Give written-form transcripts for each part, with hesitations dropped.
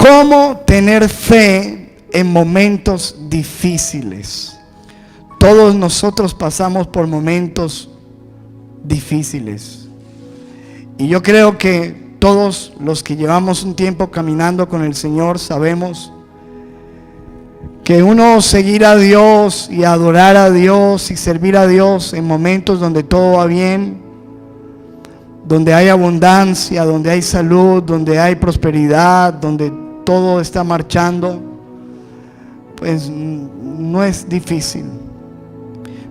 ¿Cómo tener fe en momentos difíciles? Todos nosotros pasamos por momentos difíciles. Y yo creo que todos los que llevamos un tiempo caminando con el Señor sabemos que uno seguir a Dios y adorar a Dios y servir a Dios en momentos donde todo va bien, donde hay abundancia, donde hay salud, donde hay prosperidad, donde todo está marchando, pues no es difícil.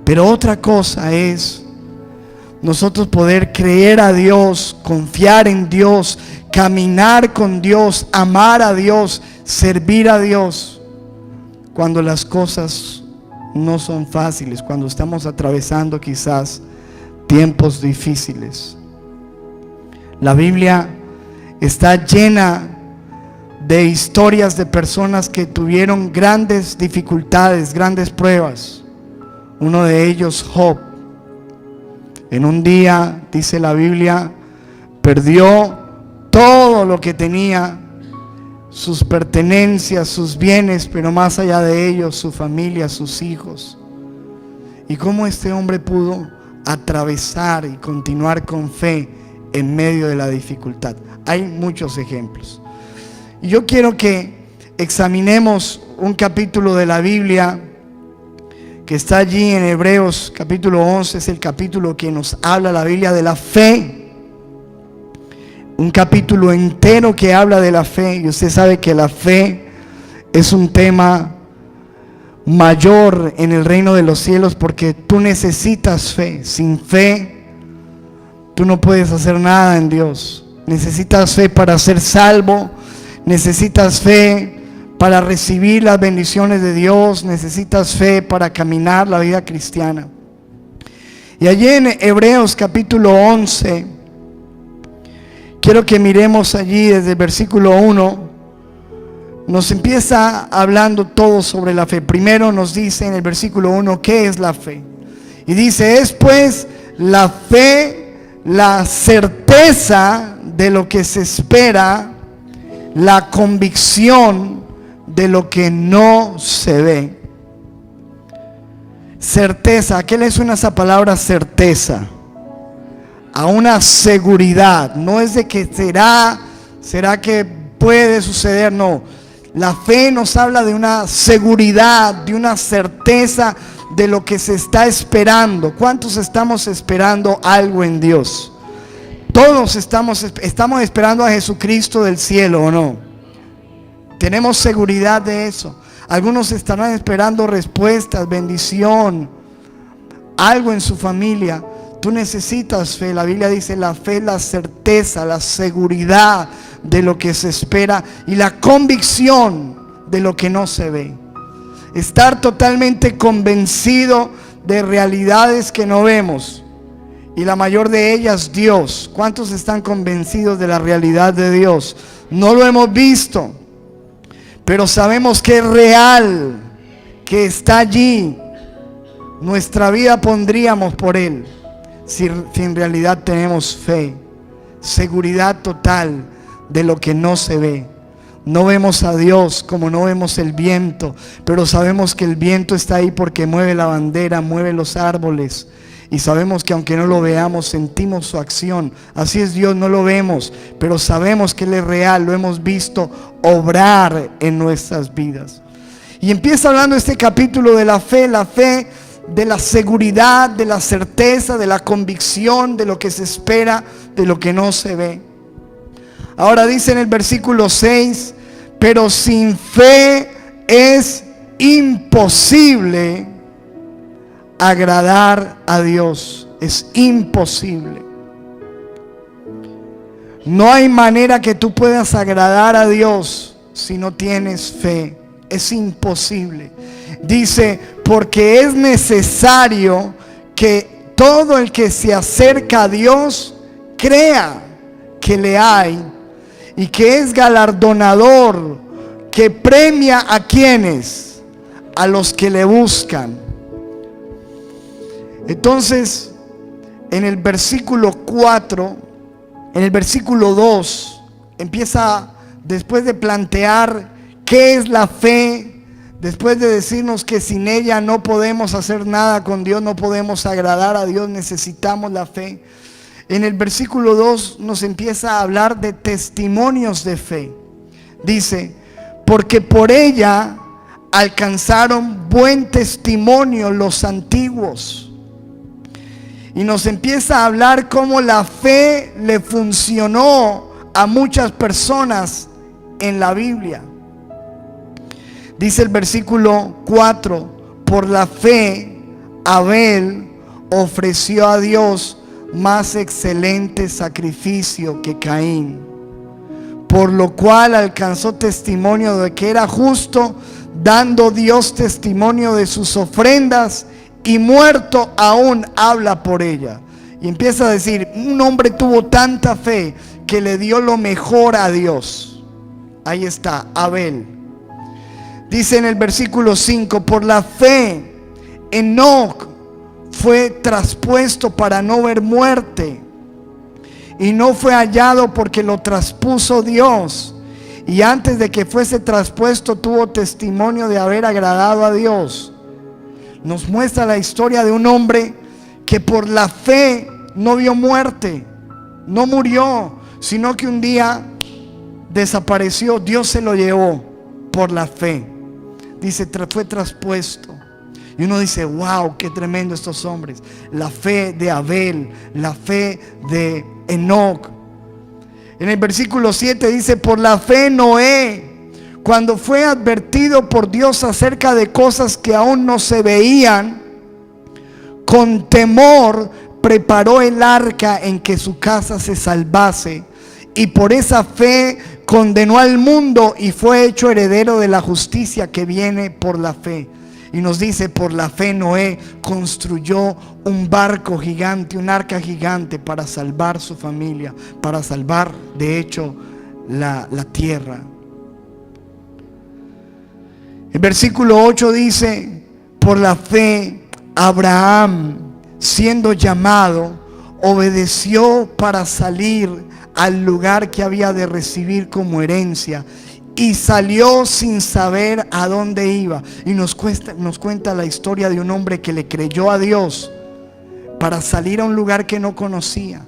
Pero otra cosa es nosotros poder creer a Dios, confiar en Dios, caminar con Dios, amar a Dios, servir a Dios, cuando las cosas no son fáciles, cuando estamos atravesando quizás tiempos difíciles. La Biblia está llena de historias de personas que tuvieron grandes dificultades, grandes pruebas. Uno de ellos, Job. En un día, dice la Biblia, perdió todo lo que tenía, sus pertenencias, sus bienes, pero más allá de ellos, su familia, sus hijos. Y cómo este hombre pudo atravesar y continuar con fe en medio de la dificultad. Hay muchos ejemplos. Y yo quiero que examinemos un capítulo de la Biblia que está allí en Hebreos capítulo 11, es el capítulo que nos habla la Biblia de la fe. Un capítulo entero que habla de la fe. Y usted sabe que la fe es un tema mayor en el reino de los cielos, porque tú necesitas fe. Sin fe tú no puedes hacer nada en Dios. Necesitas fe para ser salvo. Necesitas fe para recibir las bendiciones de Dios. Necesitas fe para caminar la vida cristiana. Y allí en Hebreos capítulo 11, quiero que miremos allí desde el versículo 1. Nos empieza hablando todo sobre la fe. Primero nos dice en el versículo 1 qué es la fe. Y dice: es pues la fe, la certeza de lo que se espera, la convicción de lo que no se ve. Certeza. ¿A qué le suena esa palabra certeza? A una seguridad. No es de que será que puede suceder, no. La fe nos habla de una seguridad, de una certeza de lo que se está esperando. ¿Cuántos estamos esperando algo en Dios? Todos estamos esperando a Jesucristo del cielo, ¿o no? Tenemos seguridad de eso. Algunos estarán esperando respuestas, bendición, algo en su familia. Tú necesitas fe. La Biblia dice: la fe es la certeza, la seguridad de lo que se espera y la convicción de lo que no se ve. Estar totalmente convencido de realidades que no vemos, y la mayor de ellas, Dios. ¿Cuántos están convencidos de la realidad de Dios? No lo hemos visto, pero sabemos que es real, que está allí. Nuestra vida pondríamos por Él si en realidad tenemos fe, seguridad total de lo que no se ve. No vemos a Dios como no vemos el viento, pero sabemos que el viento está ahí porque mueve la bandera, mueve los árboles. Y sabemos que aunque no lo veamos, sentimos su acción. Así es Dios, no lo vemos, pero sabemos que Él es real, lo hemos visto obrar en nuestras vidas. Y empieza hablando este capítulo de la fe de la seguridad, de la certeza, de la convicción, de lo que se espera, de lo que no se ve. Ahora dice en el versículo 6: pero sin fe es imposible agradar a Dios. Es imposible. No hay manera que tú puedas agradar a Dios si no tienes fe. Es imposible. Dice: porque es necesario que todo el que se acerca a Dios crea que le hay y que es galardonador, que premia a quienes, a los que le buscan. Entonces, en el versículo 4, en el versículo 2, empieza después de plantear qué es la fe, después de decirnos que sin ella no podemos hacer nada con Dios, no podemos agradar a Dios, necesitamos la fe. En el versículo 2 nos empieza a hablar de testimonios de fe. Dice, porque por ella alcanzaron buen testimonio los antiguos. Y nos empieza a hablar cómo la fe le funcionó a muchas personas en la Biblia. Dice el versículo 4, por la fe Abel ofreció a Dios más excelente sacrificio que Caín, por lo cual alcanzó testimonio de que era justo, dando Dios testimonio de sus ofrendas, y muerto aún habla por ella. Y empieza a decir, un hombre tuvo tanta fe que le dio lo mejor a Dios. Ahí está, Abel. Dice en el versículo 5, por la fe Enoc fue traspuesto para no ver muerte, y no fue hallado porque lo traspuso Dios, y antes de que fuese traspuesto tuvo testimonio de haber agradado a Dios. Nos muestra la historia de un hombre que por la fe no vio muerte, no murió, sino que un día desapareció, Dios se lo llevó por la fe. Dice, fue traspuesto. Y uno dice, wow, qué tremendo estos hombres. La fe de Abel, la fe de Enoc. En el versículo 7 dice, por la fe Noé, cuando fue advertido por Dios acerca de cosas que aún no se veían, con temor preparó el arca en que su casa se salvase, y por esa fe condenó al mundo y fue hecho heredero de la justicia que viene por la fe. Y nos dice, por la fe Noé construyó un barco gigante, un arca gigante para salvar su familia, para salvar de hecho la tierra. El versículo 8 dice, por la fe Abraham, siendo llamado, obedeció para salir al lugar que había de recibir como herencia, y salió sin saber a dónde iba. Y nos cuenta la historia de un hombre que le creyó a Dios para salir a un lugar que no conocía.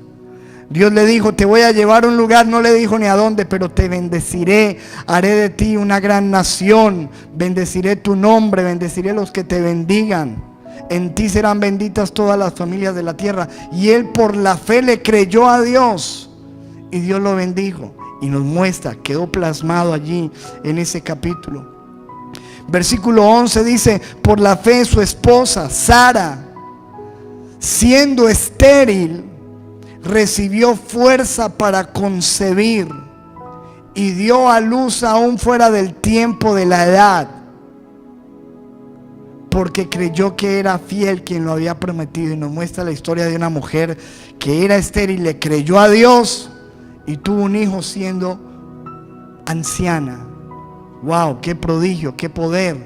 Dios le dijo, te voy a llevar a un lugar, no le dijo ni a dónde, pero te bendeciré, haré de ti una gran nación, bendeciré tu nombre, bendeciré los que te bendigan, en ti serán benditas todas las familias de la tierra. Y él por la fe le creyó a Dios y Dios lo bendijo. Y nos muestra, quedó plasmado allí en ese capítulo. Versículo 11 dice, por la fe su esposa Sara, siendo estéril, recibió fuerza para concebir y dio a luz aún fuera del tiempo de la edad, porque creyó que era fiel quien lo había prometido. Y nos muestra la historia de una mujer que era estéril, le creyó a Dios y tuvo un hijo siendo anciana. Wow, qué prodigio, qué poder.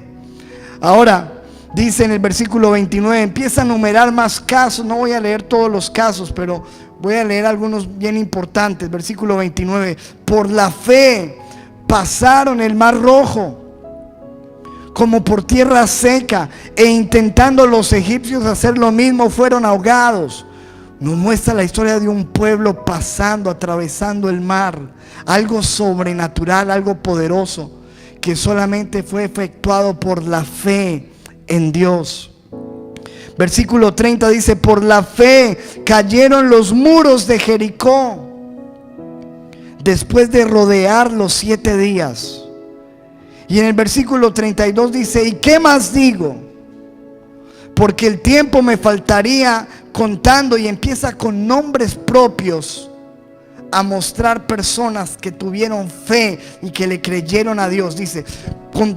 Ahora dice en el versículo 29, empieza a numerar más casos. No voy a leer todos los casos, pero voy a leer algunos bien importantes. Versículo 29, por la fe pasaron el mar rojo como por tierra seca, e intentando los egipcios hacer lo mismo, fueron ahogados. Nos muestra la historia de un pueblo pasando, atravesando el mar. Algo sobrenatural, algo poderoso, que solamente fue efectuado por la fe en Dios. Versículo 30 dice, por la fe cayeron los muros de Jericó después de rodearlos 7 días. Y en el versículo 32 dice, ¿y qué más digo? Porque el tiempo me faltaría contando. Y empieza con nombres propios a mostrar personas que tuvieron fe y que le creyeron a Dios. Dice,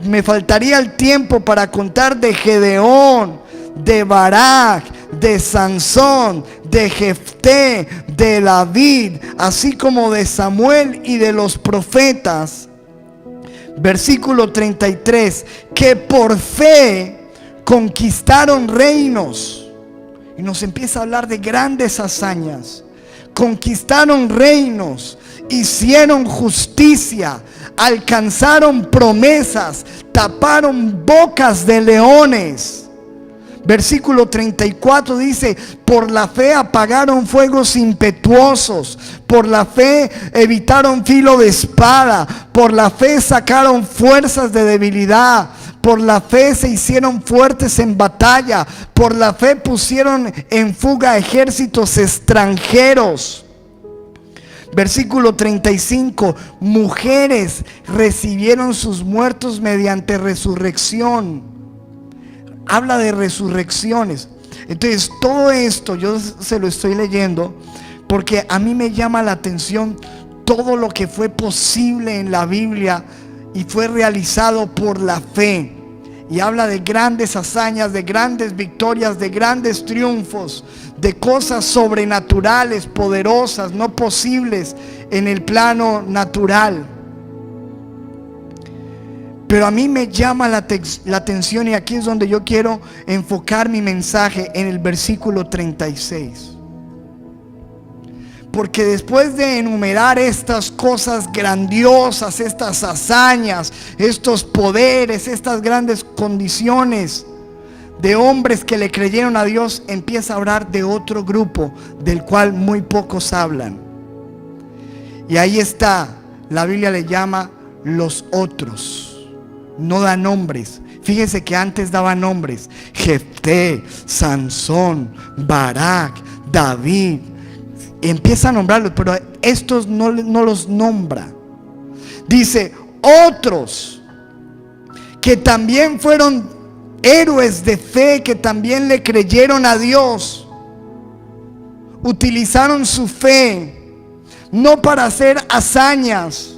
me faltaría el tiempo para contar de Gedeón, de Barak, de Sansón, de Jefté, de David, así como de Samuel y de los profetas. Versículo 33, que por fe conquistaron reinos. Y nos empieza a hablar de grandes hazañas. conquistaron reinos, hicieron justicia, alcanzaron promesas, taparon bocas de leones. Versículo 34 dice: por la fe apagaron fuegos impetuosos, por la fe evitaron filo de espada, por la fe sacaron fuerzas de debilidad, por la fe se hicieron fuertes en batalla, por la fe pusieron en fuga ejércitos extranjeros. Versículo 35: mujeres recibieron sus muertos mediante resurrección. Habla de resurrecciones. Entonces todo esto yo se lo estoy leyendo porque a mí me llama la atención todo lo que fue posible en la Biblia y fue realizado por la fe. Y habla de grandes hazañas, de grandes victorias, de grandes triunfos, de cosas sobrenaturales, poderosas, no posibles en el plano natural. Pero a mí me llama la atención, y aquí es donde yo quiero enfocar mi mensaje, en el versículo 36. Porque después de enumerar estas cosas grandiosas, estas hazañas, estos poderes, estas grandes condiciones de hombres que le creyeron a Dios, empieza a hablar de otro grupo del cual muy pocos hablan. Y ahí está, la Biblia le llama los otros. No da nombres. Fíjense que antes daba nombres: Jefté, Sansón, Barak, David. Empieza a nombrarlos, pero estos no los nombra. Dice: otros que también fueron héroes de fe, que también le creyeron a Dios, utilizaron su fe no para hacer hazañas,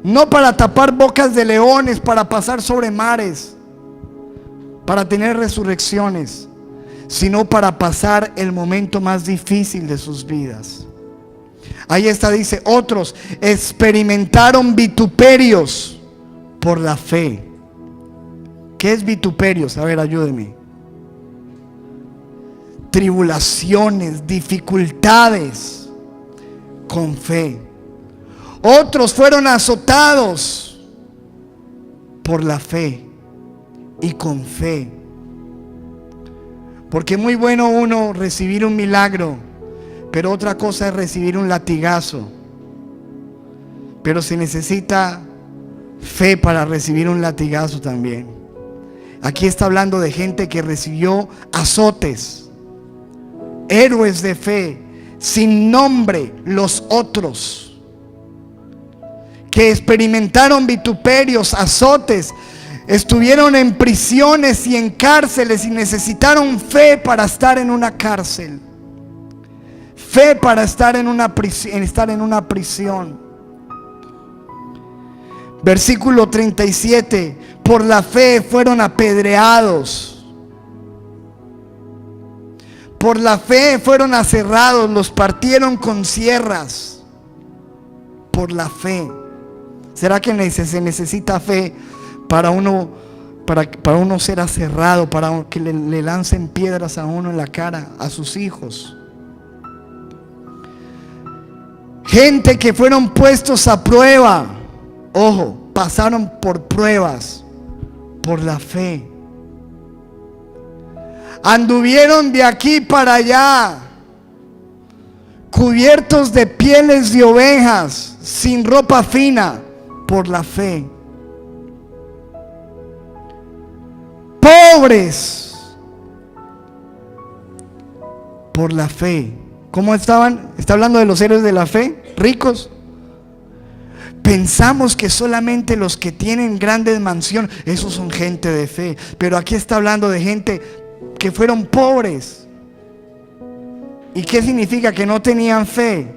no para tapar bocas de leones, para pasar sobre mares, para tener resurrecciones, sino para pasar el momento más difícil de sus vidas. Ahí está, dice: otros experimentaron vituperios por la fe. ¿Qué es vituperios? A ver, ayúdeme. Tribulaciones, dificultades con fe. Otros fueron azotados por la fe y con fe. Porque muy bueno uno recibir un milagro, pero otra cosa es recibir un latigazo. Pero se necesita fe para recibir un latigazo también. Aquí está hablando de gente que recibió azotes, héroes de fe, sin nombre, los otros, que experimentaron vituperios, azotes, estuvieron en prisiones y en cárceles y necesitaron fe para estar en una cárcel, fe para estar en una prisión. Versículo 37: por la fe fueron apedreados, por la fe fueron aserrados, los partieron con sierras, por la fe. ¿Será que se necesita fe para uno ser aserrado, para que le lancen piedras a uno en la cara, a sus hijos? Gente que fueron puestos a prueba, ojo, pasaron por pruebas por la fe. Anduvieron de aquí para allá, cubiertos de pieles de ovejas, sin ropa fina, por la fe. Pobres por la fe. ¿Cómo estaban? Está hablando de los héroes de la fe, ricos. Pensamos que solamente los que tienen grandes mansiones, esos son gente de fe. Pero aquí está hablando de gente que fueron pobres. ¿Y qué significa? Que no tenían fe.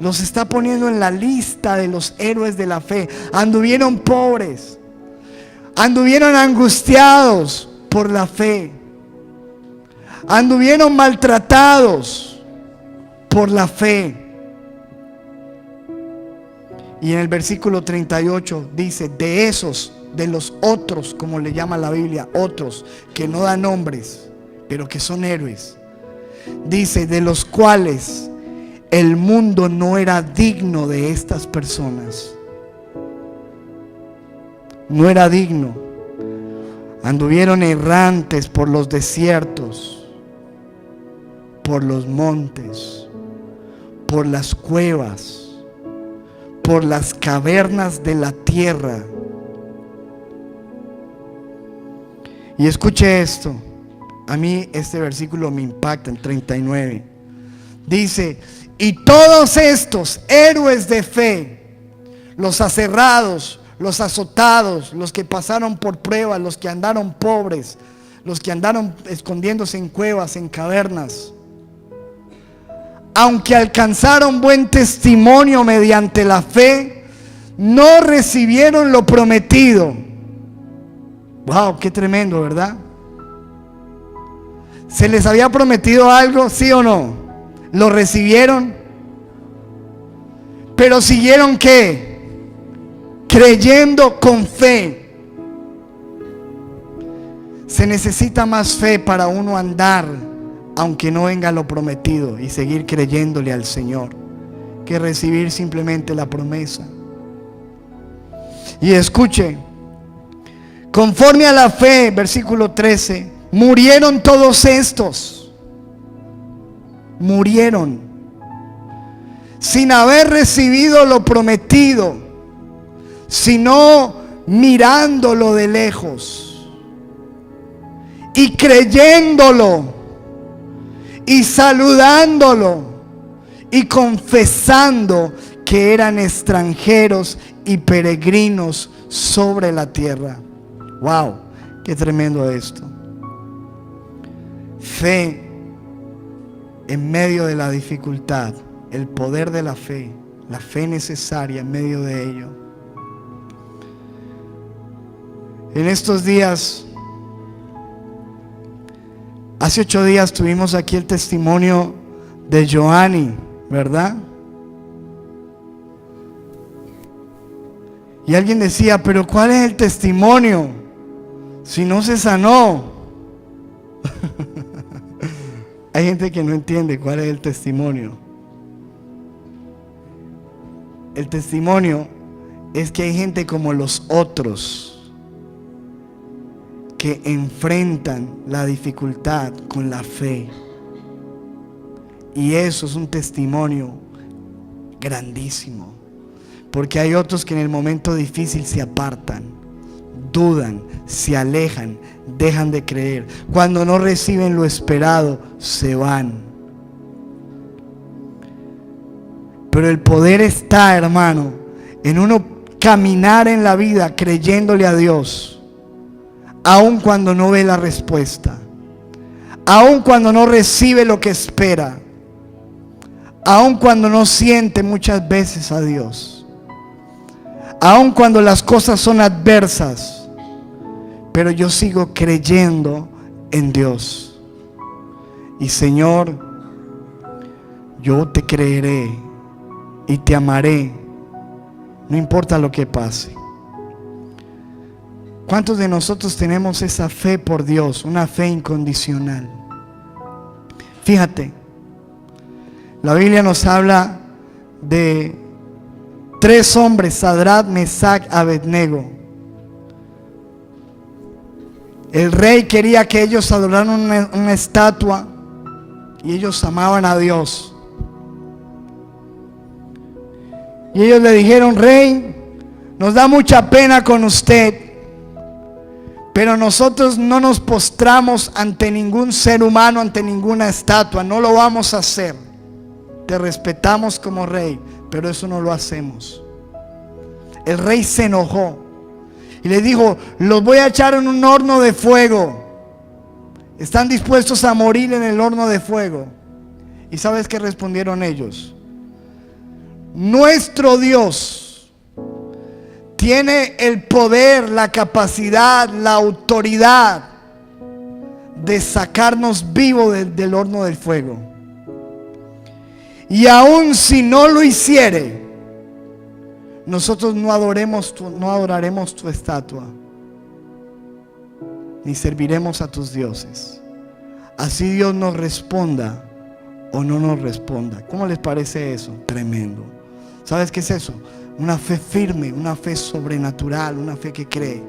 Los está poniendo en la lista de los héroes de la fe. Anduvieron pobres, anduvieron angustiados por la fe, anduvieron maltratados por la fe. Y en el versículo 38 dice: de esos, de los otros, como le llama la Biblia, otros que no dan nombres, pero que son héroes. Dice: de los cuales el mundo no era digno de estas personas. No era digno. Anduvieron errantes por los desiertos, por los montes, por las cuevas, por las cavernas de la tierra. Y escuche esto. A mí este versículo me impacta, el 39. Dice: y todos estos héroes de fe, los aserrados, los azotados, los que pasaron por pruebas, los que andaron pobres, los que andaron escondiéndose en cuevas, en cavernas, aunque alcanzaron buen testimonio mediante la fe, no recibieron lo prometido. Wow, qué tremendo, ¿verdad? ¿Se les había prometido algo, sí o no? ¿Lo recibieron? Pero siguieron ¿qué? Creyendo con fe. Se necesita más fe para uno andar, aunque no venga lo prometido, y seguir creyéndole al Señor, que recibir simplemente la promesa. Y escuche, conforme a la fe, versículo 13, murieron todos estos. Murieron sin haber recibido lo prometido, sino mirándolo de lejos y creyéndolo y saludándolo y confesando que eran extranjeros y peregrinos sobre la tierra. Wow, qué tremendo esto. Fe en medio de la dificultad, el poder de la fe necesaria en medio de ello. En estos días, hace 8 días tuvimos aquí el testimonio de Joanny, ¿verdad? Y alguien decía, pero ¿cuál es el testimonio si no se sanó? Hay gente que no entiende cuál es el testimonio. El testimonio es que hay gente como los otros que enfrentan la dificultad con la fe. Y eso es un testimonio grandísimo. Porque hay otros que en el momento difícil se apartan, dudan, se alejan, dejan de creer. Cuando no reciben lo esperado, se van. Pero el poder está, hermano, en uno caminar en la vida creyéndole a Dios, aun cuando no ve la respuesta, aun cuando no recibe lo que espera, aun cuando no siente muchas veces a Dios, aun cuando las cosas son adversas, pero yo sigo creyendo en Dios. Y Señor, yo te creeré y te amaré, no importa lo que pase. ¿Cuántos de nosotros tenemos esa fe por Dios, una fe incondicional? Fíjate, la Biblia nos habla de 3 hombres, Sadrach, Mesach, Abednego. El rey quería que ellos adoraran una estatua y ellos amaban a Dios. Y ellos le dijeron, rey, nos da mucha pena con usted, pero nosotros no nos postramos ante ningún ser humano, ante ninguna estatua, no lo vamos a hacer. Te respetamos como rey, pero eso no lo hacemos. El rey se enojó y le dijo, los voy a echar en un horno de fuego. ¿Están dispuestos a morir en el horno de fuego? ¿Y sabes qué respondieron ellos? Nuestro Dios tiene el poder, la capacidad, la autoridad de sacarnos vivos del horno del fuego. Y aun si no lo hiciere, nosotros no adoraremos tu estatua, ni serviremos a tus dioses. Así Dios nos responda o no nos responda. ¿Cómo les parece eso? Tremendo. ¿Sabes qué es eso? Una fe firme, una fe sobrenatural, una fe que cree.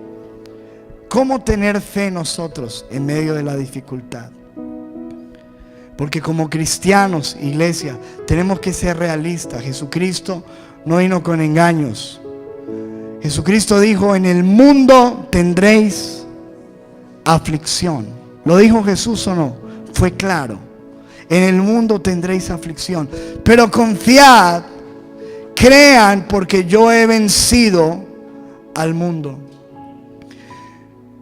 ¿Cómo tener fe nosotros en medio de la dificultad? Porque como cristianos, iglesia, tenemos que ser realistas. Jesucristo no vino con engaños. Jesucristo dijo: en el mundo tendréis aflicción. ¿Lo dijo Jesús o no? Fue claro. En el mundo tendréis aflicción, pero confiad, crean, porque yo he vencido al mundo.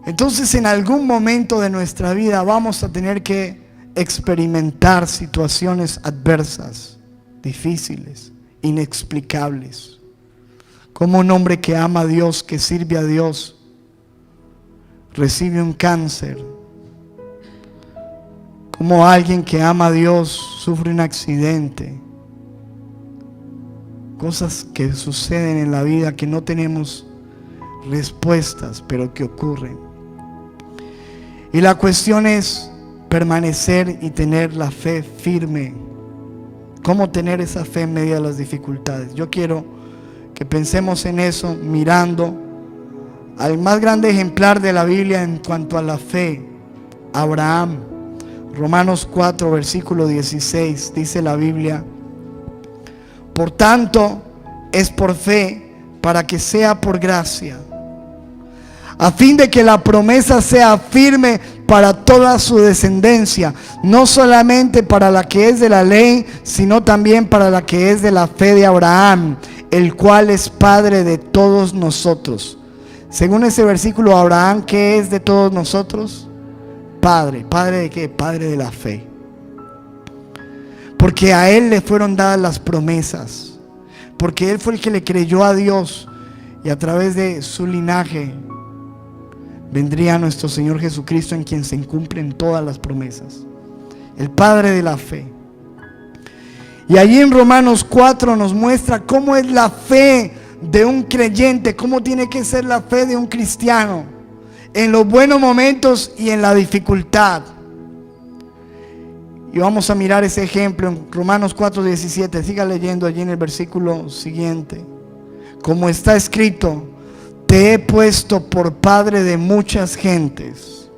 Entonces, en algún momento de nuestra vida vamos a tener que experimentar situaciones adversas, difíciles, inexplicables. Como un hombre que ama a Dios, que sirve a Dios, recibe un cáncer. Como alguien que ama a Dios sufre un accidente. Cosas que suceden en la vida que no tenemos respuestas, pero que ocurren. Y la cuestión es permanecer y tener la fe firme. ¿Cómo tener esa fe en medio de las dificultades? Yo quiero que pensemos en eso mirando al más grande ejemplar de la Biblia en cuanto a la fe, Abraham. Romanos 4, versículo 16, dice la Biblia: por tanto, es por fe, para que sea por gracia, a fin de que la promesa sea firme para toda su descendencia, no solamente para la que es de la ley, sino también para la que es de la fe de Abraham, el cual es padre de todos nosotros. Según ese versículo, Abraham, ¿qué es de todos nosotros? Padre. ¿Padre de qué? Padre de la fe. Porque a él le fueron dadas las promesas, porque él fue el que le creyó a Dios, y a través de su linaje vendría nuestro Señor Jesucristo, en quien se cumplen todas las promesas. El Padre de la fe. Y allí en Romanos 4 nos muestra cómo es la fe de un creyente, cómo tiene que ser la fe de un cristiano, en los buenos momentos y en la dificultad. Y vamos a mirar ese ejemplo en Romanos 4:17. Siga leyendo allí en el versículo siguiente. Como está escrito: te he puesto por padre de muchas gentes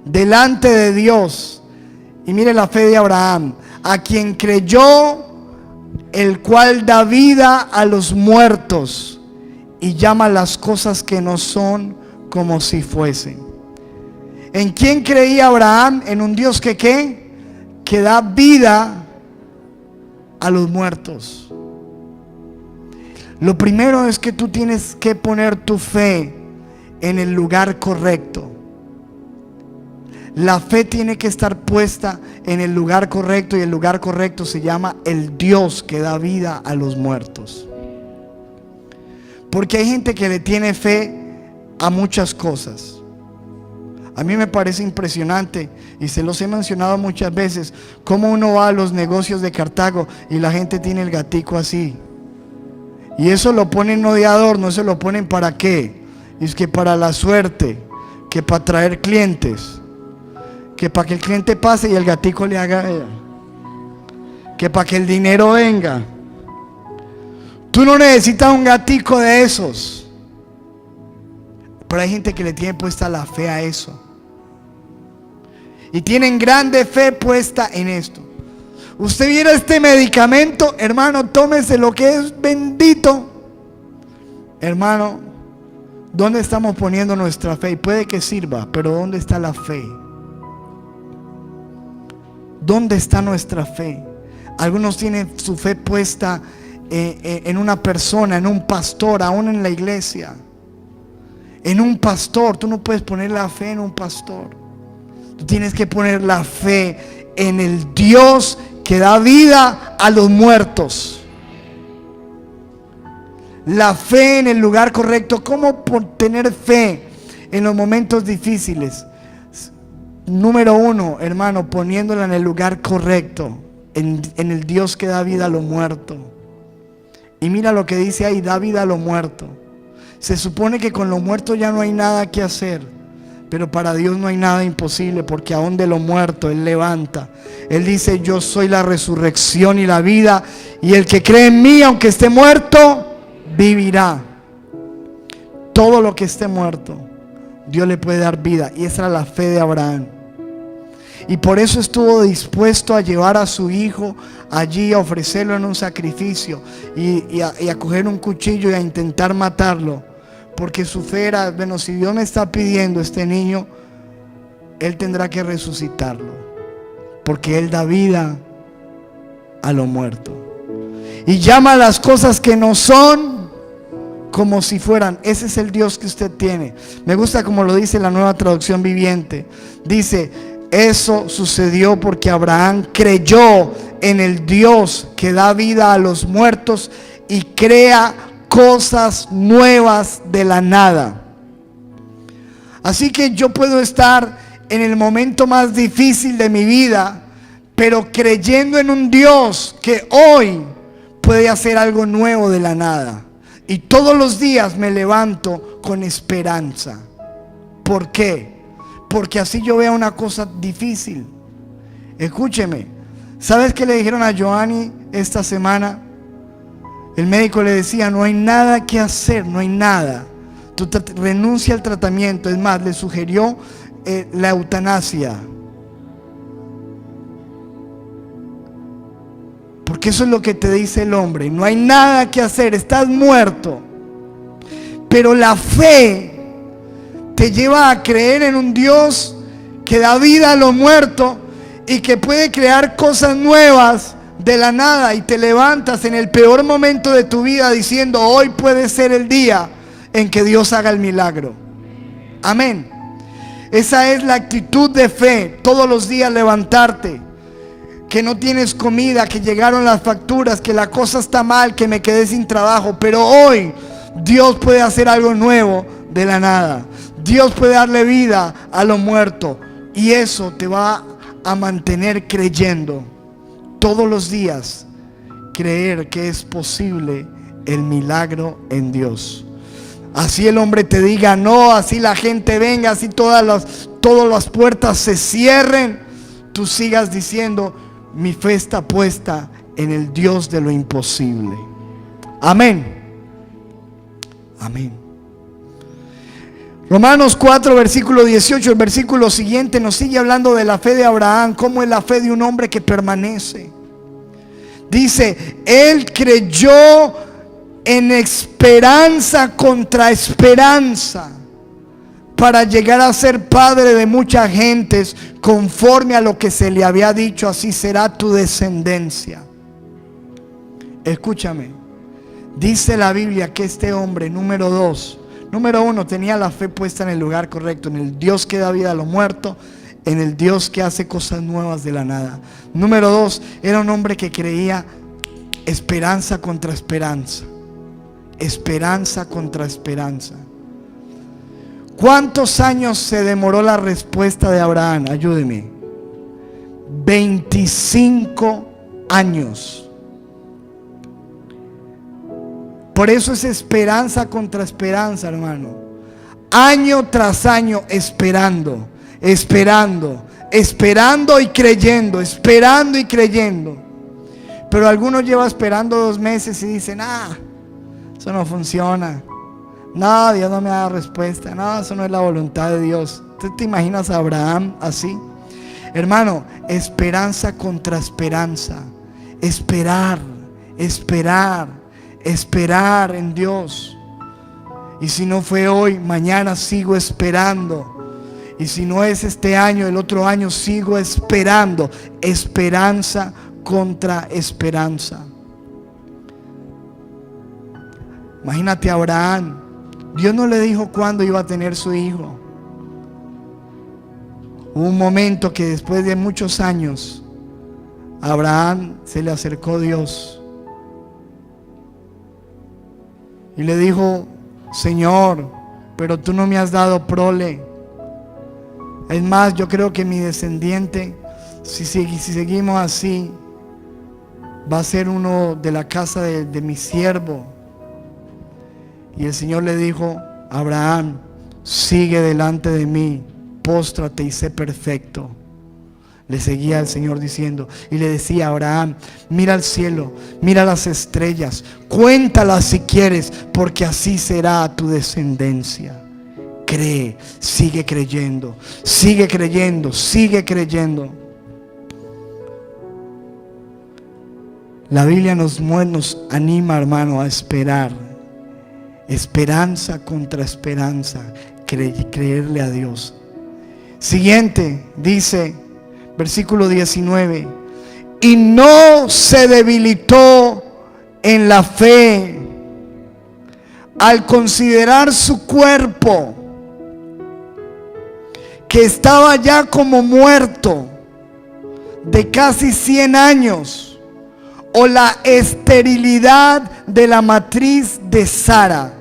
delante de Dios. Y mire la fe de Abraham, a quien creyó, el cual da vida a los muertos y llama las cosas que no son como si fuesen. ¿En quién creía Abraham? En un Dios que ¿qué? Que da vida a los muertos. Lo primero es que tú tienes que poner tu fe en el lugar correcto. La fe tiene que estar puesta en el lugar correcto, y el lugar correcto se llama el Dios que da vida a los muertos. Porque hay gente que le tiene fe a muchas cosas. A mí me parece impresionante, y se los he mencionado muchas veces, cómo uno va a los negocios de Cartago y la gente tiene el gatico así. Y eso lo ponen no de adorno, eso lo ponen ¿para qué? Y es que para la suerte, que para traer clientes, que para que el cliente pase y el gatico le haga, que para que el dinero venga. Tú no necesitas un gatico de esos. Pero hay gente que le tiene puesta la fe a eso. Y tienen grande fe puesta en esto. Usted viera este medicamento, hermano, tómese lo que es bendito. Hermano, ¿dónde estamos poniendo nuestra fe? Y puede que sirva, pero ¿dónde está la fe? ¿Dónde está nuestra fe? Algunos tienen su fe puesta en una persona, en un pastor, aún en la iglesia. En un pastor. Tú no puedes poner la fe en un pastor. Tú tienes que poner la fe en el Dios que da vida a los muertos. La fe en el lugar correcto. ¿Cómo tener fe en los momentos difíciles? Número uno, hermano, poniéndola en el lugar correcto, en el Dios que da vida a lo muerto. Y mira lo que dice ahí: da vida a lo muerto. Se supone que con lo muerto ya no hay nada que hacer, Pero para Dios no hay nada imposible, porque aún de lo muerto Él levanta. Él dice: yo soy la resurrección y la vida, y el que cree en mí, aunque esté muerto, vivirá. Todo lo que esté muerto, Dios le puede dar vida. Y esa era la fe de Abraham. Y por eso estuvo dispuesto a llevar a su hijo allí, a ofrecerlo en un sacrificio, y a coger un cuchillo y a intentar matarlo. Porque su fe era: bueno, si Dios me está pidiendo este niño, Él tendrá que resucitarlo, porque Él da vida a lo muerto. Y llama a las cosas que no son como si fueran. Ese es el Dios que usted tiene. Me gusta como lo dice la Nueva Traducción Viviente. Dice: eso sucedió porque Abraham creyó en el Dios que da vida a los muertos y crea cosas nuevas de la nada. Así que yo puedo estar en el momento más difícil de mi vida, pero creyendo en un Dios que hoy puede hacer algo nuevo de la nada. Y todos los días me levanto con esperanza. ¿Por qué? Porque así yo veo una cosa difícil. Escúcheme. ¿Sabes qué le dijeron a Joanny esta semana? El médico le decía: no hay nada que hacer, no hay nada. Tú renuncia al tratamiento. Es más, le sugirió la eutanasia. Porque eso es lo que te dice el hombre. No hay nada que hacer, estás muerto. Pero la fe te lleva a creer en un Dios que da vida a lo muerto y que puede crear cosas nuevas de la nada. Y te levantas en el peor momento de tu vida diciendo: hoy puede ser el día en que Dios haga el milagro. Amén. Esa es la actitud de fe. Todos los días levantarte, que no tienes comida, que llegaron las facturas, que la cosa está mal, que me quedé sin trabajo, pero hoy Dios puede hacer algo nuevo de la nada. Dios puede darle vida a lo muerto, y eso te va a mantener creyendo todos los días. Creer que es posible el milagro en Dios. Así el hombre te diga no, así la gente venga, así todas las puertas se cierren, tú sigas diciendo: mi fe está puesta en el Dios de lo imposible. Amén. Amén. Romanos 4, versículo 18, el versículo siguiente nos sigue hablando de la fe de Abraham, cómo es la fe de un hombre que permanece. Dice: él creyó en esperanza contra esperanza, para llegar a ser padre de muchas gentes, conforme a lo que se le había dicho: así será tu descendencia. Escúchame, dice la Biblia que este hombre, número uno, tenía la fe puesta en el lugar correcto, en el Dios que da vida a los muertos, en el Dios que hace cosas nuevas de la nada. Número 2, era un hombre que creía esperanza contra esperanza. Esperanza contra esperanza. ¿Cuántos años se demoró la respuesta de Abraham? Ayúdeme. 25 años. Por eso es esperanza contra esperanza, hermano. Año tras año esperando y creyendo, esperando y creyendo. Pero algunos llevan esperando 2 meses y dicen: eso no funciona. No, Dios no me da respuesta. No, eso no es la voluntad de Dios. ¿Tú te imaginas a Abraham así? Hermano, esperanza contra esperanza. Esperar en Dios. Y si no fue hoy, mañana sigo esperando. Y si no es este año, el otro año sigo esperando. Esperanza contra esperanza. Imagínate a Abraham. Dios no le dijo cuándo iba a tener su hijo. Hubo un momento que después de muchos años, a Abraham se le acercó Dios y le dijo: Señor, pero tú no me has dado prole. Es más, yo creo que mi descendiente, si seguimos así, va a ser uno de la casa de mi siervo. Y el Señor le dijo: Abraham, sigue delante de mí póstrate y sé perfecto. Le seguía el Señor diciendo, y le decía a Abraham, mira al cielo, mira las estrellas, cuéntalas si quieres, porque así será tu descendencia. Cree, sigue creyendo, sigue creyendo, sigue creyendo. La Biblia nos anima, hermano, a esperar. Esperanza contra esperanza, creerle a Dios. Siguiente, dice, versículo 19, y no se debilitó en la fe al considerar su cuerpo, que estaba ya como muerto de casi 100 años, o la esterilidad de la matriz de Sara.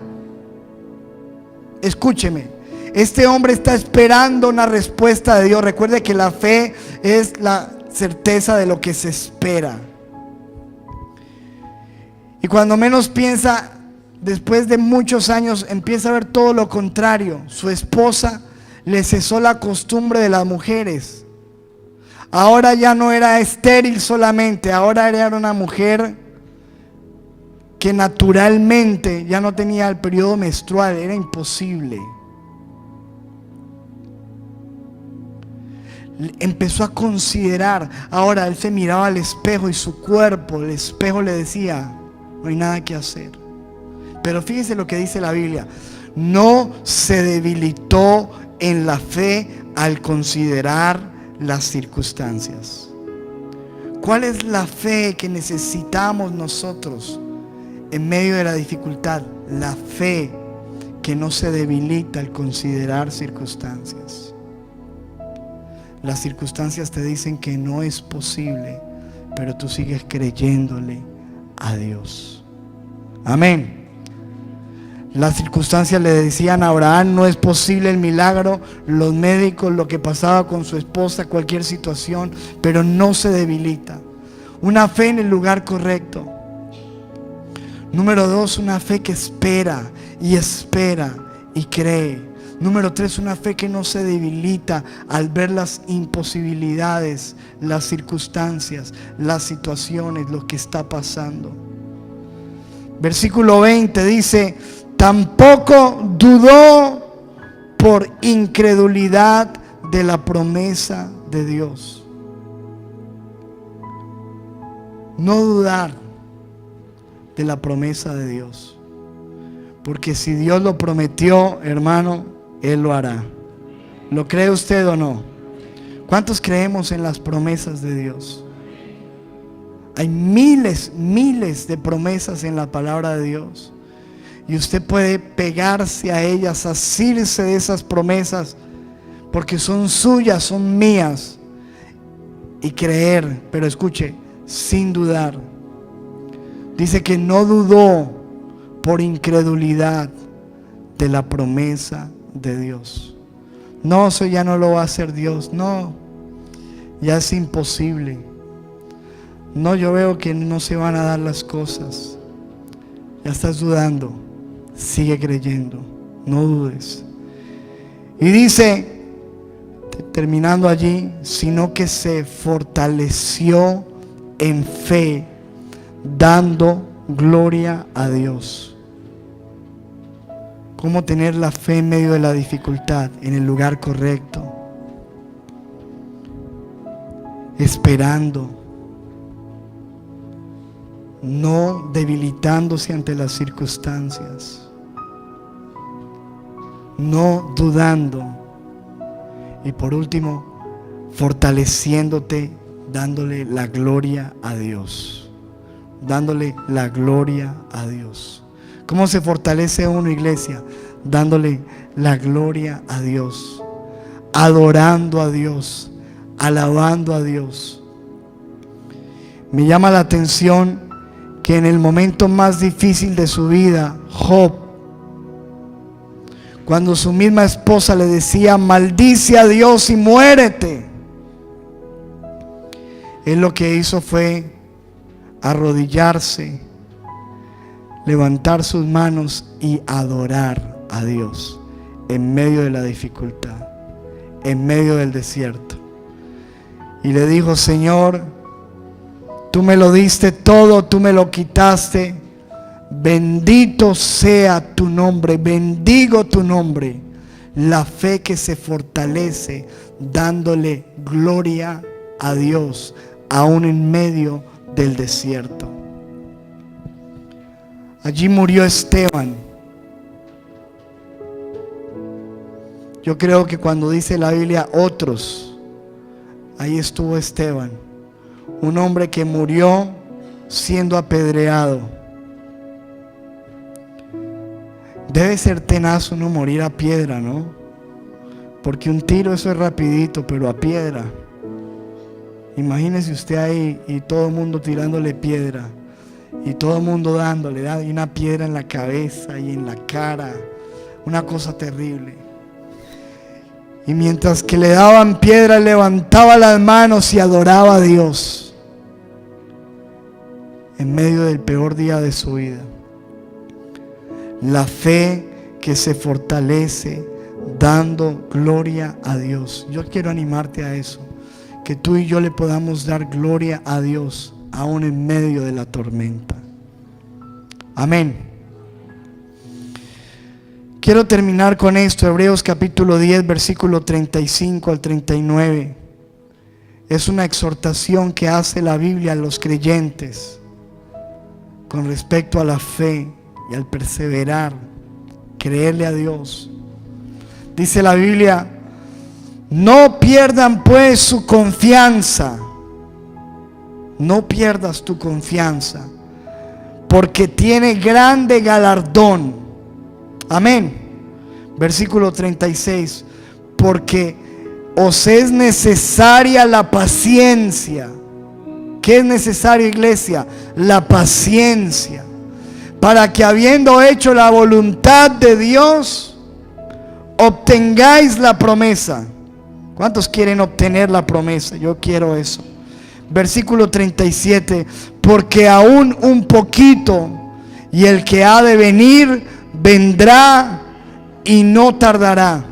Escúcheme, este hombre está esperando una respuesta de Dios. Recuerde que la fe es la certeza de lo que se espera. Y cuando menos piensa, después de muchos años, empieza a ver todo lo contrario. Su esposa le cesó la costumbre de las mujeres. Ahora ya no era estéril solamente, ahora era una mujer que naturalmente ya no tenía el periodo menstrual, era imposible. Empezó a considerar, ahora él se miraba al espejo y su cuerpo, el espejo le decía, no hay nada que hacer. Pero fíjese lo que dice la Biblia, no se debilitó en la fe al considerar las circunstancias. ¿Cuál es la fe que necesitamos nosotros en medio de la dificultad? La fe que no se debilita al considerar circunstancias. Las circunstancias te dicen que no es posible, pero tú sigues creyéndole a Dios. Amén. Las circunstancias le decían a Abraham, no es posible el milagro, los médicos, lo que pasaba con su esposa, cualquier situación, pero no se debilita. Una fe en el lugar correcto. Número 2, una fe que espera y cree. Número 3, una fe que no se debilita al ver las imposibilidades, las circunstancias, las situaciones, lo que está pasando. Versículo 20 dice, tampoco dudó por incredulidad de la promesa de Dios. No dudar de la promesa de Dios. Porque si Dios lo prometió, hermano, Él lo hará. ¿Lo cree usted o no? ¿Cuántos creemos en las promesas de Dios? Hay miles de promesas en la palabra de Dios. Y usted puede pegarse a ellas, asirse de esas promesas, porque son suyas, son mías. Y creer, pero escuche, sin dudar. Dice que no dudó por incredulidad de la promesa de Dios. No, eso ya no lo va a hacer Dios. No, ya es imposible. No, yo veo que no se van a dar las cosas. Ya estás dudando. Sigue creyendo, no dudes. Y dice, terminando allí, sino que se fortaleció en fe, dando gloria a Dios. ¿Cómo tener la fe en medio de la dificultad? En el lugar correcto, esperando, no debilitándose ante las circunstancias, no dudando, y por último, fortaleciéndote, dándole la gloria a Dios, dándole la gloria a Dios. ¿Cómo se fortalece uno, iglesia? Dándole la gloria a Dios, adorando a Dios, alabando a Dios. Me llama la atención que en el momento más difícil de su vida, Job, cuando su misma esposa le decía, maldice a Dios y muérete, él lo que hizo fue arrodillarse, levantar sus manos y adorar a Dios en medio de la dificultad, en medio del desierto. Y le dijo: Señor, tú me lo diste todo, tú me lo quitaste. Bendito sea tu nombre, bendigo tu nombre. La fe que se fortalece dándole gloria a Dios, aún en medio del desierto. Allí murió Esteban. Yo creo que cuando dice la Biblia otros, ahí estuvo Esteban, un hombre que murió siendo apedreado. Debe ser tenaz uno morir a piedra, ¿no? Porque un tiro, eso es rapidito, pero a piedra. Imagínese usted ahí y todo el mundo tirándole piedra, y todo el mundo dándole, y una piedra en la cabeza y en la cara, una cosa terrible. Y mientras que le daban piedra, levantaba las manos y adoraba a Dios en medio del peor día de su vida. La fe que se fortalece dando gloria a Dios. Yo quiero animarte a eso, que tú y yo le podamos dar gloria a Dios aún en medio de la tormenta. Amén. Quiero terminar con esto. Hebreos capítulo 10, versículo 35 al 39. Es una exhortación que hace la Biblia a los creyentes con respecto a la fe y al perseverar, creerle a Dios. Dice la Biblia: no pierdan pues su confianza. No pierdas tu confianza, porque tiene grande galardón. Amén. Versículo 36. Porque os es necesaria la paciencia. ¿Qué es necesario, iglesia? La paciencia. Para que, habiendo hecho la voluntad de Dios, obtengáis la promesa. ¿Cuántos quieren obtener la promesa? Yo quiero eso. Versículo 37. Porque aún un poquito, y el que ha de venir vendrá y no tardará.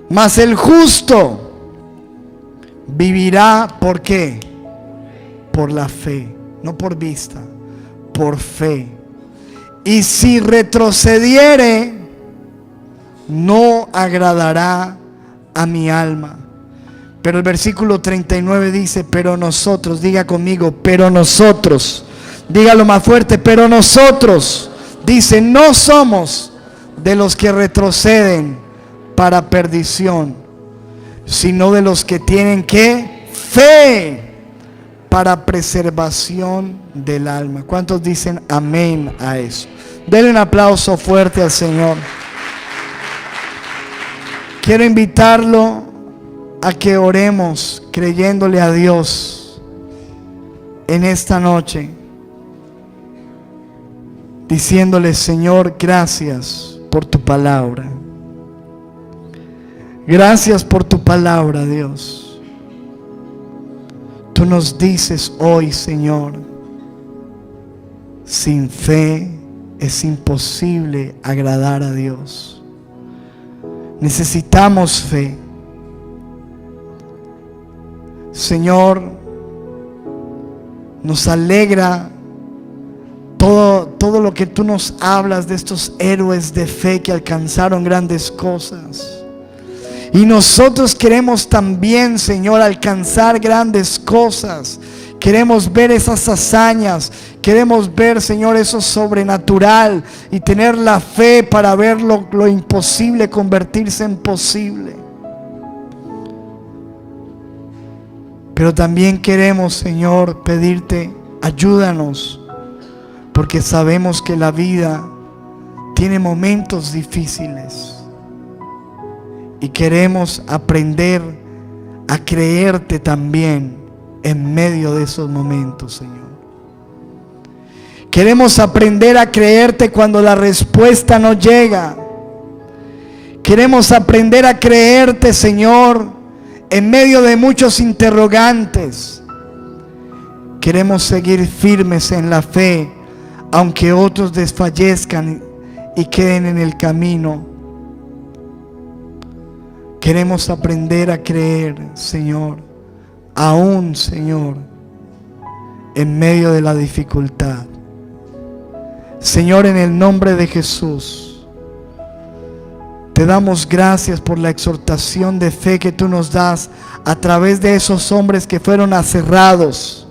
Mas el justo vivirá, ¿por qué? Por la fe, no por vista, por fe. Y si retrocediere, no agradará a mi alma. Pero el versículo 39 dice: pero nosotros, diga conmigo, pero nosotros, dígalo más fuerte, pero nosotros, dice, no somos de los que retroceden para perdición, sino de los que tienen ¿qué? Fe para preservación del alma. ¿Cuántos dicen amén a eso? Denle un aplauso fuerte al Señor. Quiero invitarlo a que oremos creyéndole a Dios en esta noche, diciéndole: Señor, gracias por tu palabra. Gracias por tu palabra, Dios. Tú nos dices hoy, Señor, sin fe es imposible agradar a Dios. Necesitamos fe. Señor, nos alegra todo lo que tú nos hablas de estos héroes de fe que alcanzaron grandes cosas. Y nosotros queremos también, Señor, alcanzar grandes cosas. Queremos ver esas hazañas. Queremos ver, Señor, eso sobrenatural. Y tener la fe para ver lo imposible convertirse en posible. Pero también queremos, Señor, pedirte: ayúdanos. Porque sabemos que la vida tiene momentos difíciles. Y queremos aprender a creerte también en medio de esos momentos, Señor. Queremos aprender a creerte cuando la respuesta no llega. Queremos aprender a creerte, Señor, en medio de muchos interrogantes. Queremos seguir firmes en la fe, aunque otros desfallezcan y queden en el camino. Queremos aprender a creer, Señor, aún, Señor, en medio de la dificultad. Señor, en el nombre de Jesús, te damos gracias por la exhortación de fe que tú nos das a través de esos hombres que fueron aserrados,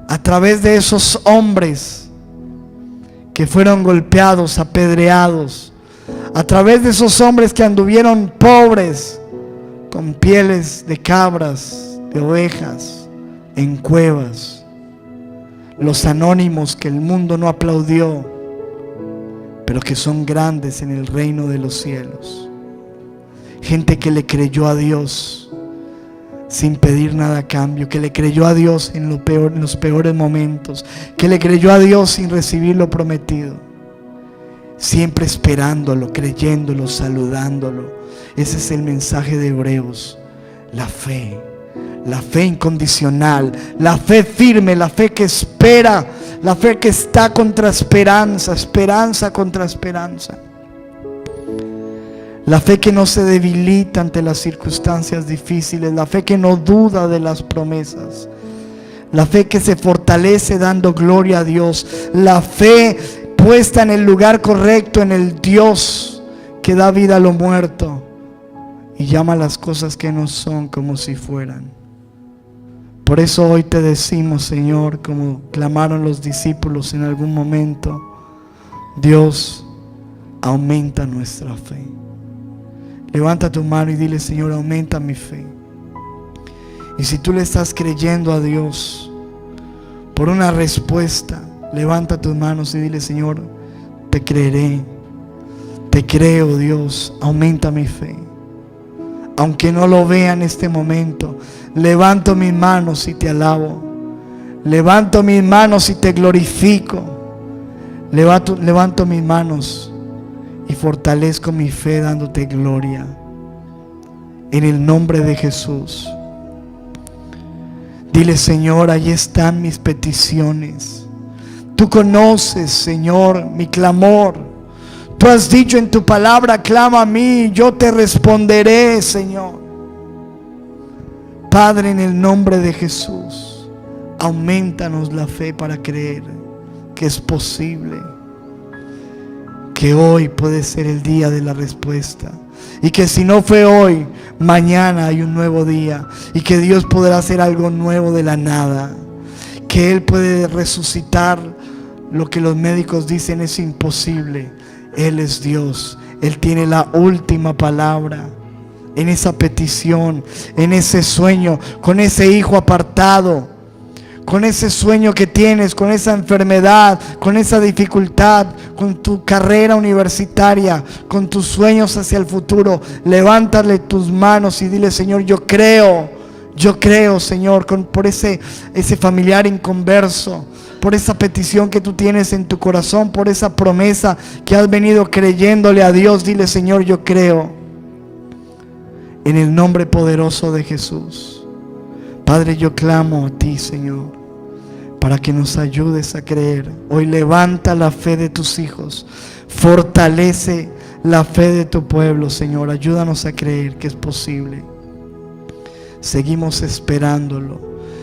a través de esos hombres que fueron golpeados, apedreados, a través de esos hombres que anduvieron pobres, con pieles de cabras, de ovejas, en cuevas. Los anónimos que el mundo no aplaudió, pero que son grandes en el reino de los cielos. Gente que le creyó a Dios sin pedir nada a cambio, que le creyó a Dios en los peores momentos, que le creyó a Dios sin recibir lo prometido, siempre esperándolo, creyéndolo, saludándolo. Ese es el mensaje de Hebreos. La fe incondicional, la fe firme, la fe que espera, la fe que está contra esperanza, esperanza contra esperanza. La fe que no se debilita ante las circunstancias difíciles, la fe que no duda de las promesas, la fe que se fortalece dando gloria a Dios, la fe puesta en el lugar correcto, en el Dios que da vida a lo muerto y llama las cosas que no son como si fueran. Por eso hoy te decimos, Señor, como clamaron los discípulos en algún momento: Dios, aumenta nuestra fe. Levanta tu mano y dile: Señor, aumenta mi fe. Y si tú le estás creyendo a Dios por una respuesta, levanta tus manos y dile: Señor, te creeré, te creo, Dios, aumenta mi fe. Aunque no lo vea en este momento, levanto mis manos y te alabo. Levanto mis manos y te glorifico. Levanto mis manos y fortalezco mi fe dándote gloria. En el nombre de Jesús. Dile: Señor, ahí están mis peticiones. Tú conoces, Señor, mi clamor. Tú has dicho en tu palabra: clama a mí, yo te responderé, Señor. Padre, en el nombre de Jesús, aumentanos la fe para creer que es posible, que hoy puede ser el día de la respuesta, y que si no fue hoy, mañana hay un nuevo día, y que Dios podrá hacer algo nuevo de la nada, que Él puede resucitar lo que los médicos dicen es imposible. Él es Dios, Él tiene la última palabra en esa petición, en ese sueño, con ese hijo apartado, con ese sueño que tienes, con esa enfermedad, con esa dificultad, con tu carrera universitaria, con tus sueños hacia el futuro. Levántale tus manos y dile: Señor, yo creo, Señor, por ese familiar inconverso, por esa petición que tú tienes en tu corazón, por esa promesa que has venido creyéndole a Dios. Dile: Señor, yo creo. En el nombre poderoso de Jesús. Padre, yo clamo a ti, Señor, para que nos ayudes a creer. Hoy levanta la fe de tus hijos. Fortalece la fe de tu pueblo, Señor. Ayúdanos a creer que es posible. Seguimos esperándolo.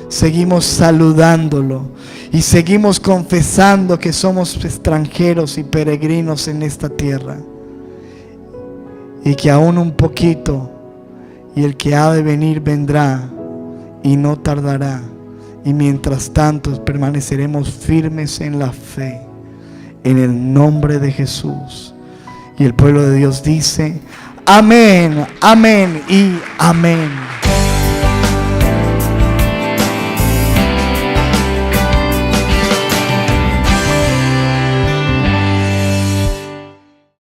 Seguimos saludándolo. Y seguimos confesando que somos extranjeros y peregrinos en esta tierra. Y que aún un poquito, y el que ha de venir vendrá y no tardará. Y mientras tanto permaneceremos firmes en la fe, en el nombre de Jesús. Y el pueblo de Dios dice: amén, amén y amén.